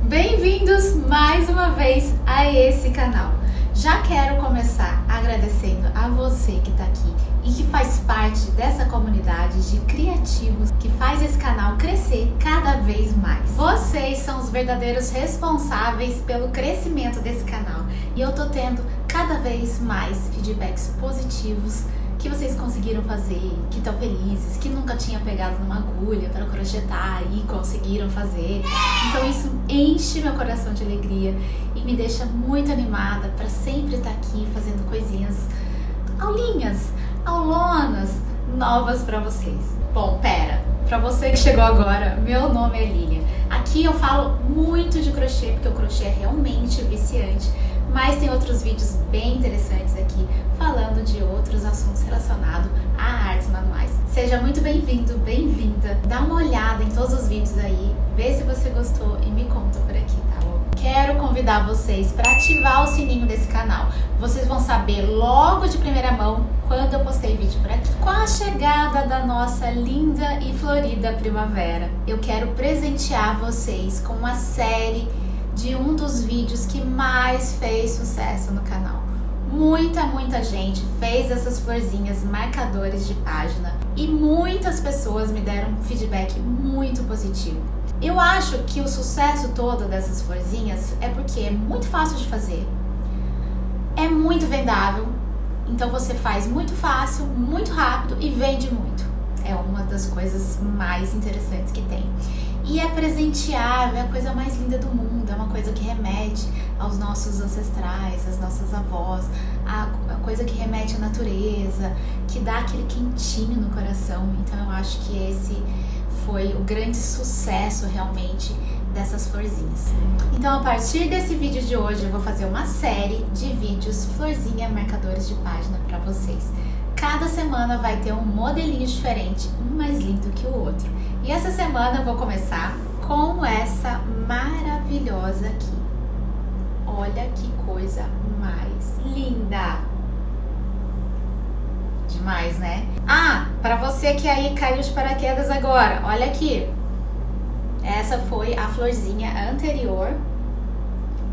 Bem-vindos mais uma vez a esse canal. Já quero começar agradecendo a você que está aqui e que faz parte dessa comunidade de criativos que faz esse canal crescer cada vez mais. Vocês são os verdadeiros responsáveis pelo crescimento desse canal e eu tô tendo cada vez mais feedbacks positivos que vocês conseguiram fazer, que estão felizes, que nunca tinha pegado numa agulha para crochetar e conseguiram fazer. Então isso enche meu coração de alegria e me deixa muito animada para sempre estar aqui fazendo coisinhas, aulinhas, aulonas novas para vocês. Bom, para você que chegou agora, meu nome é Lilian. Aqui eu falo muito de crochê porque o crochê é realmente viciante, mas tem outros vídeos bem interessantes aqui falando de outros assuntos relacionados a artes manuais. Seja muito bem-vindo, bem-vinda. Dá uma olhada em todos os vídeos aí, vê se você gostou e me conta por aqui, tá bom? Quero convidar vocês para ativar o sininho desse canal. Vocês vão saber logo de primeira mão quando eu postei vídeo por aqui. Com a chegada da nossa linda e florida primavera, eu quero presentear vocês com uma série de um dos vídeos que mais fez sucesso no canal. Muita gente fez essas florzinhas marcadores de página e muitas pessoas me deram um feedback muito positivo. Eu acho que o sucesso todo dessas florzinhas é porque é muito fácil de fazer, é muito vendável, então você faz muito fácil, muito rápido e vende muito. É uma das coisas mais interessantes que tem. E é presenteável, é a coisa mais linda do mundo, é uma coisa que remete aos nossos ancestrais, às nossas avós, a coisa que remete à natureza, que dá aquele quentinho no coração. Então eu acho que esse foi o grande sucesso realmente dessas florzinhas. Então a partir desse vídeo de hoje eu vou fazer uma série de vídeos florzinha marcadores de página para vocês. Cada semana vai ter um modelinho diferente, um mais lindo que o outro. E essa semana eu vou começar com essa maravilhosa aqui. Olha que coisa mais linda! Demais, né? Ah, para você que aí caiu de paraquedas agora, olha aqui. Essa foi a florzinha anterior.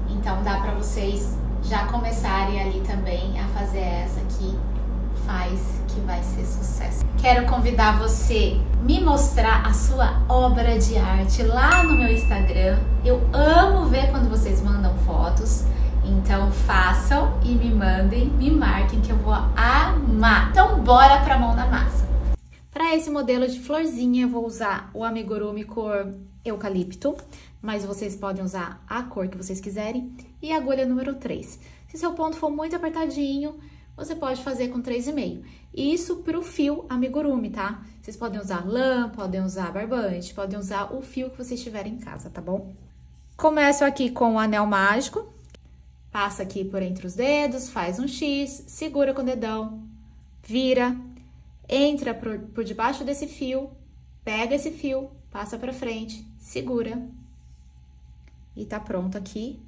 Então dá para vocês já começarem ali também a fazer essa aqui. Faz que vai ser sucesso. Quero convidar você a me mostrar a sua obra de arte lá no meu Instagram. Eu amo ver quando vocês mandam fotos. Então façam e me mandem, me marquem que eu vou amar. Então bora pra mão na massa. Para esse modelo de florzinha eu vou usar o amigurumi cor eucalipto, mas vocês podem usar a cor que vocês quiserem e a agulha número 3. Se seu ponto for muito apertadinho, você pode fazer com 3,5. Isso pro fio amigurumi, tá? Vocês podem usar lã, podem usar barbante, podem usar o fio que vocês tiverem em casa, tá bom? Começo aqui com o anel mágico. Passa aqui por entre os dedos, faz um X, segura com o dedão, vira, entra por debaixo desse fio, pega esse fio, passa pra frente, segura. E tá pronto aqui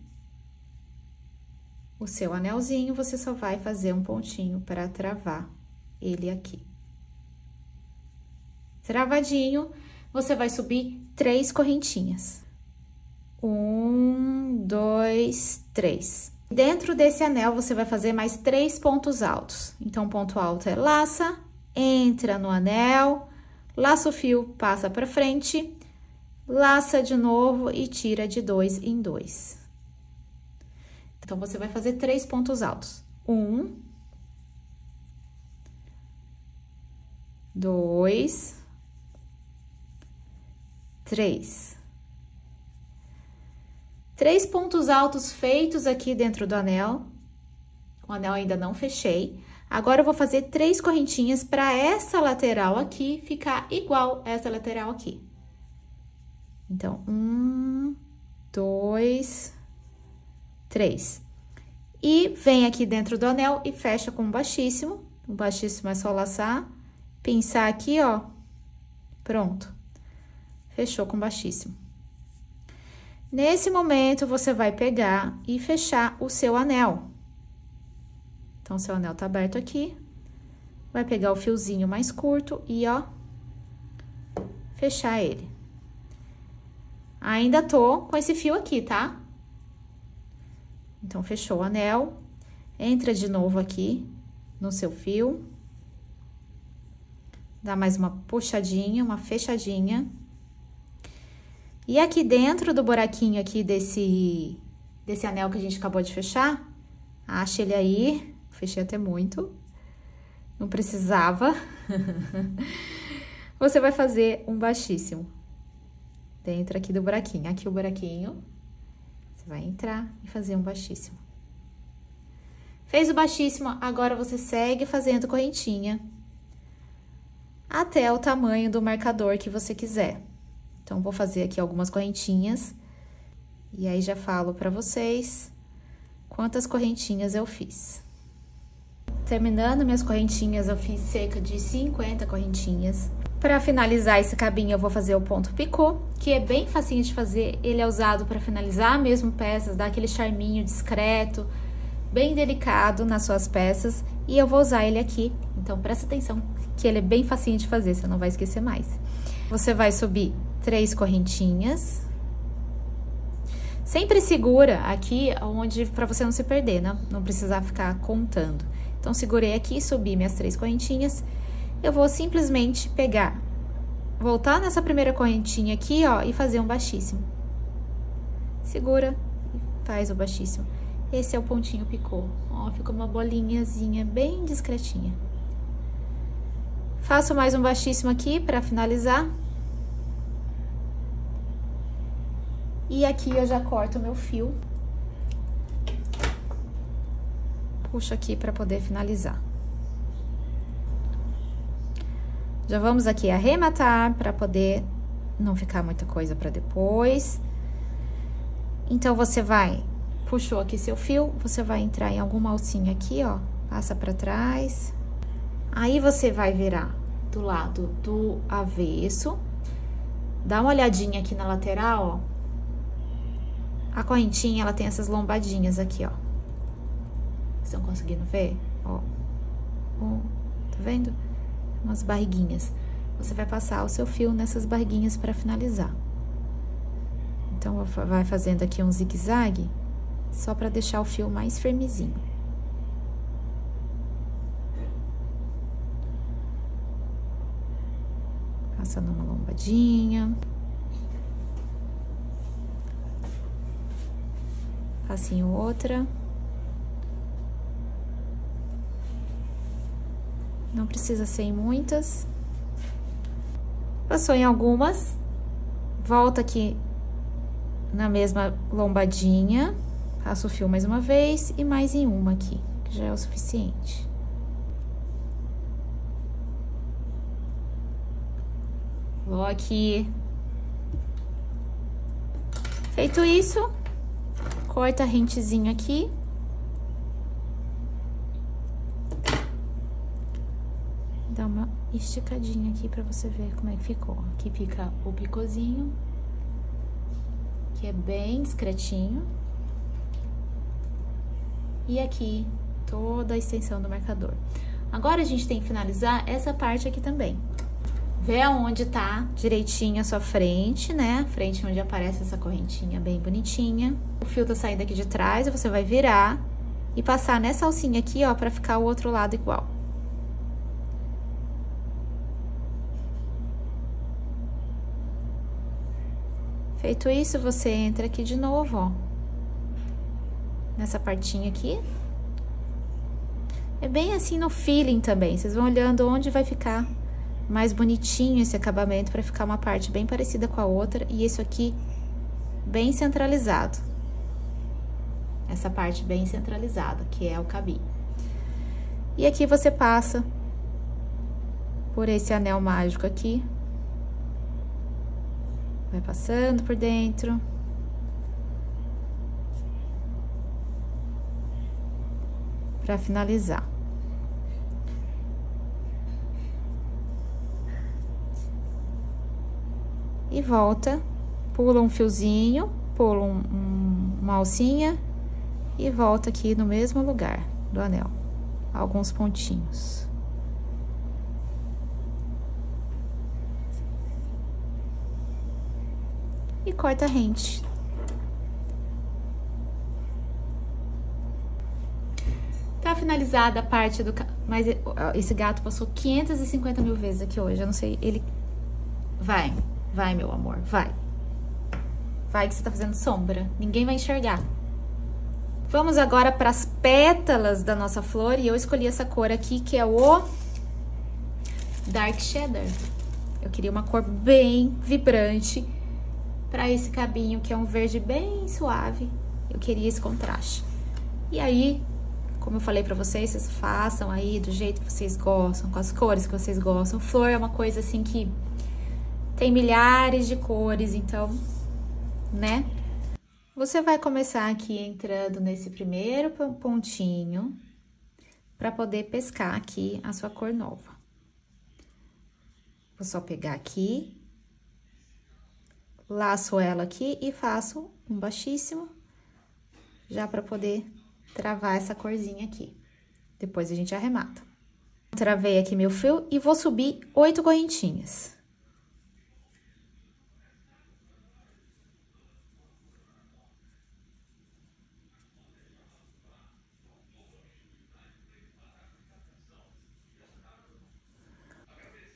o seu anelzinho. Você só vai fazer um pontinho para travar ele aqui. Travadinho, você vai subir 3 correntinhas. 1, 2, 3. Dentro desse anel, você vai fazer mais 3 pontos altos. Então, ponto alto é laça, entra no anel, laça o fio, passa para frente, laça de novo e tira de 2 em 2. Então, você vai fazer 3 pontos altos. 1, 2, 3. 3 pontos altos feitos aqui dentro do anel. O anel ainda não fechei. Agora, eu vou fazer 3 correntinhas para essa lateral aqui ficar igual essa lateral aqui. Então, 1, 2, 3. E vem aqui dentro do anel e fecha com o baixíssimo. O baixíssimo é só laçar, pinçar aqui, ó. Pronto. Fechou com baixíssimo. Nesse momento, você vai pegar e fechar o seu anel. Então, seu anel tá aberto aqui. Vai pegar o fiozinho mais curto e, ó, fechar ele. Ainda tô com esse fio aqui, tá? Então, fechou o anel. Entra de novo aqui no seu fio. Dá mais uma puxadinha, uma fechadinha. E aqui dentro do buraquinho aqui desse anel que a gente acabou de fechar, acha ele aí. Fechei até muito. Não precisava. Você vai fazer um baixíssimo. Dentro aqui do buraquinho. Aqui o buraquinho. Você vai entrar e fazer um baixíssimo. Fez o baixíssimo, agora você segue fazendo correntinha até o tamanho do marcador que você quiser. Então, vou fazer aqui algumas correntinhas e aí já falo pra vocês quantas correntinhas eu fiz. Terminando minhas correntinhas, eu fiz cerca de 50 correntinhas. Para finalizar esse cabinho, eu vou fazer o ponto picô, que é bem facinho de fazer. Ele é usado para finalizar mesmo peças, dar aquele charminho discreto, bem delicado nas suas peças. E eu vou usar ele aqui, então presta atenção que ele é bem facinho de fazer, você não vai esquecer mais. Você vai subir 3 correntinhas. Sempre segura aqui onde, para você não se perder, né? Não precisar ficar contando. Então, segurei aqui, subi minhas 3 correntinhas. Eu vou simplesmente pegar, voltar nessa primeira correntinha aqui, ó, e fazer um baixíssimo. Segura e faz o baixíssimo. Esse é o pontinho picô. Ó, fica uma bolinhazinha bem discretinha. Faço mais um baixíssimo aqui para finalizar. E aqui eu já corto o meu fio. Puxo aqui para poder finalizar. Já vamos aqui arrematar para poder não ficar muita coisa para depois. Então, você vai, puxou aqui seu fio, você vai entrar em alguma alcinha aqui, ó, passa para trás. Aí, você vai virar do lado do avesso, dá uma olhadinha aqui na lateral, ó. A correntinha, ela tem essas lombadinhas aqui, ó. Estão conseguindo ver? Ó, tá vendo? Umas barriguinhas. Você vai passar o seu fio nessas barriguinhas para finalizar. Então, vai fazendo aqui um zigue-zague, só para deixar o fio mais firmezinho. Passando uma lombadinha. Passinho outra. Não precisa ser em muitas. Passou em algumas. Volta aqui na mesma lombadinha. Passo o fio mais uma vez e mais em uma aqui, que já é o suficiente. Vou aqui. Feito isso, corta a rentezinha aqui. Dá uma esticadinha aqui pra você ver como é que ficou. Aqui fica o picôzinho, que é bem discretinho. E aqui, toda a extensão do marcador. Agora, a gente tem que finalizar essa parte aqui também. Vê aonde tá direitinho a sua frente, né? Frente onde aparece essa correntinha bem bonitinha. O fio tá saindo aqui de trás, você vai virar e passar nessa alcinha aqui, ó, pra ficar o outro lado igual. Feito isso, você entra aqui de novo, ó. Nessa partinha aqui. É bem assim no feeling também. Vocês vão olhando onde vai ficar mais bonitinho esse acabamento para ficar uma parte bem parecida com a outra. E isso aqui bem centralizado. Essa parte bem centralizada, que é o cabinho. E aqui você passa por esse anel mágico aqui. Vai passando por dentro. Pra finalizar. E volta, pula um fiozinho, pula uma alcinha e volta aqui no mesmo lugar do anel. Alguns pontinhos. e corta rente. Tá finalizada a parte do... Mas esse gato passou 550 mil vezes aqui hoje, eu não sei, ele... Vai, meu amor, vai. Vai que você tá fazendo sombra, ninguém vai enxergar. Vamos agora para as pétalas da nossa flor, e eu escolhi essa cor aqui, que é o Dark Cheddar. Eu queria uma cor bem vibrante para esse cabinho, que é um verde bem suave. Eu queria esse contraste. E aí, como eu falei pra vocês, vocês façam aí do jeito que vocês gostam, com as cores que vocês gostam. Flor é uma coisa assim que tem milhares de cores, então, né? Você vai começar aqui entrando nesse primeiro pontinho para poder pescar aqui a sua cor nova. Vou só pegar aqui, laço ela aqui e faço um baixíssimo, já para poder travar essa corzinha aqui. Depois a gente arremata. Travei aqui meu fio e vou subir 8 correntinhas.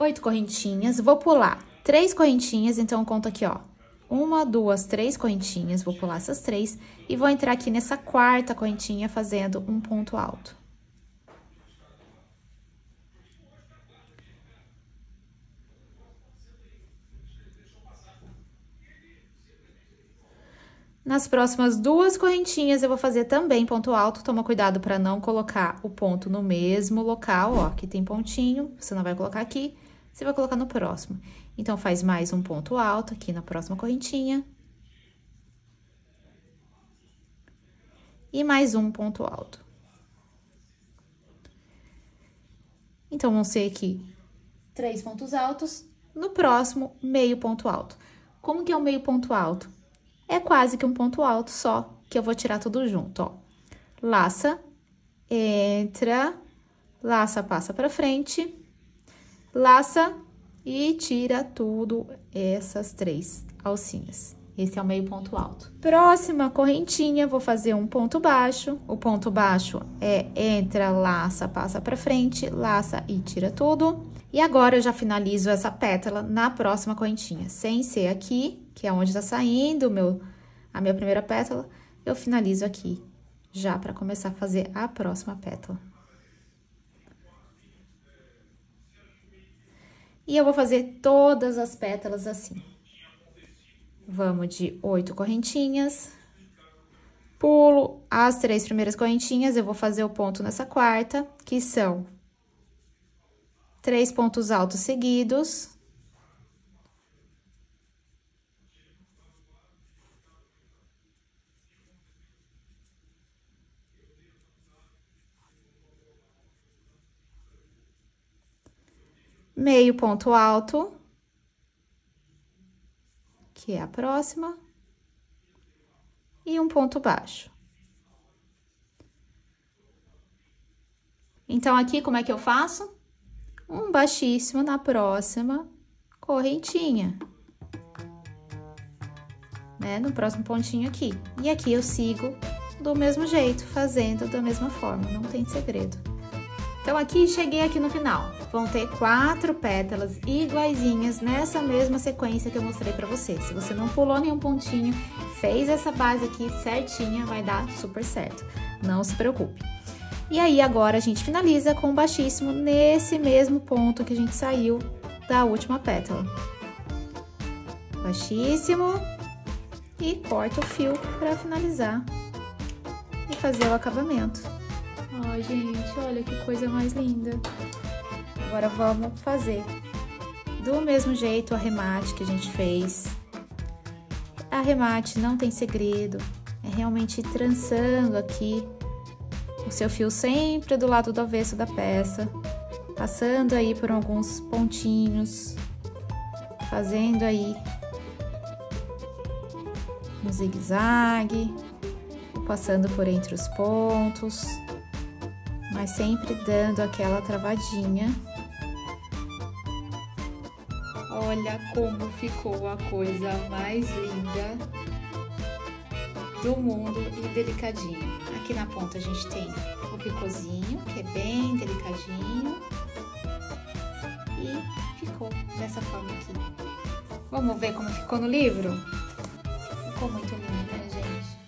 Oito correntinhas, vou pular 3 correntinhas, então eu conto aqui, ó. 1, 2, 3 correntinhas, vou pular essas 3 e vou entrar aqui nessa quarta correntinha fazendo um ponto alto. Nas próximas 2 correntinhas eu vou fazer também ponto alto, toma cuidado para não colocar o ponto no mesmo local, ó, aqui tem pontinho, você não vai colocar aqui, você vai colocar no próximo. Então, faz mais um ponto alto aqui na próxima correntinha. E mais um ponto alto. Então, vão ser aqui 3 pontos altos, no próximo, meio ponto alto. Como que é o meio ponto alto? É quase que um ponto alto, só que eu vou tirar tudo junto, ó. Laça, entra, laça, passa pra frente, laça e tira tudo essas 3 alcinhas. Esse é o meio ponto alto. Próxima correntinha, vou fazer um ponto baixo. O ponto baixo é entra, laça, passa pra frente, laça e tira tudo. E agora, eu já finalizo essa pétala na próxima correntinha. Sem ser aqui, que é onde tá saindo a minha primeira pétala, eu finalizo aqui, já pra começar a fazer a próxima pétala. E eu vou fazer todas as pétalas assim. Vamos de 8 correntinhas, pulo as 3 primeiras correntinhas, eu vou fazer o ponto nessa quarta, que são 3 pontos altos seguidos. Meio ponto alto, que é a próxima, e um ponto baixo. Então, aqui, como é que eu faço? Um baixíssimo na próxima correntinha, né? No próximo pontinho aqui. E aqui eu sigo do mesmo jeito, fazendo da mesma forma, não tem segredo. Então, aqui, cheguei aqui no final. Vão ter 4 pétalas iguaizinhas nessa mesma sequência que eu mostrei pra você. Se você não pulou nenhum pontinho, fez essa base aqui certinha, vai dar super certo. Não se preocupe. E aí, agora, a gente finaliza com um baixíssimo nesse mesmo ponto que a gente saiu da última pétala. Baixíssimo. E corta o fio pra finalizar e fazer o acabamento. Ai, gente, olha que coisa mais linda. Agora, vamos fazer do mesmo jeito o arremate que a gente fez. Arremate não tem segredo, é realmente ir trançando aqui o seu fio sempre do lado do avesso da peça, passando aí por alguns pontinhos, fazendo aí um zigue-zague, passando por entre os pontos, mas sempre dando aquela travadinha. Olha como ficou a coisa mais linda do mundo e delicadinho. Aqui na ponta a gente tem o picôzinho, que é bem delicadinho. E ficou dessa forma aqui. Vamos ver como ficou no livro? Ficou muito lindo, né, gente?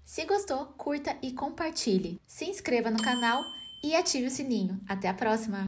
Se gostou, curta e compartilhe. Se inscreva no canal e ative o sininho. Até a próxima!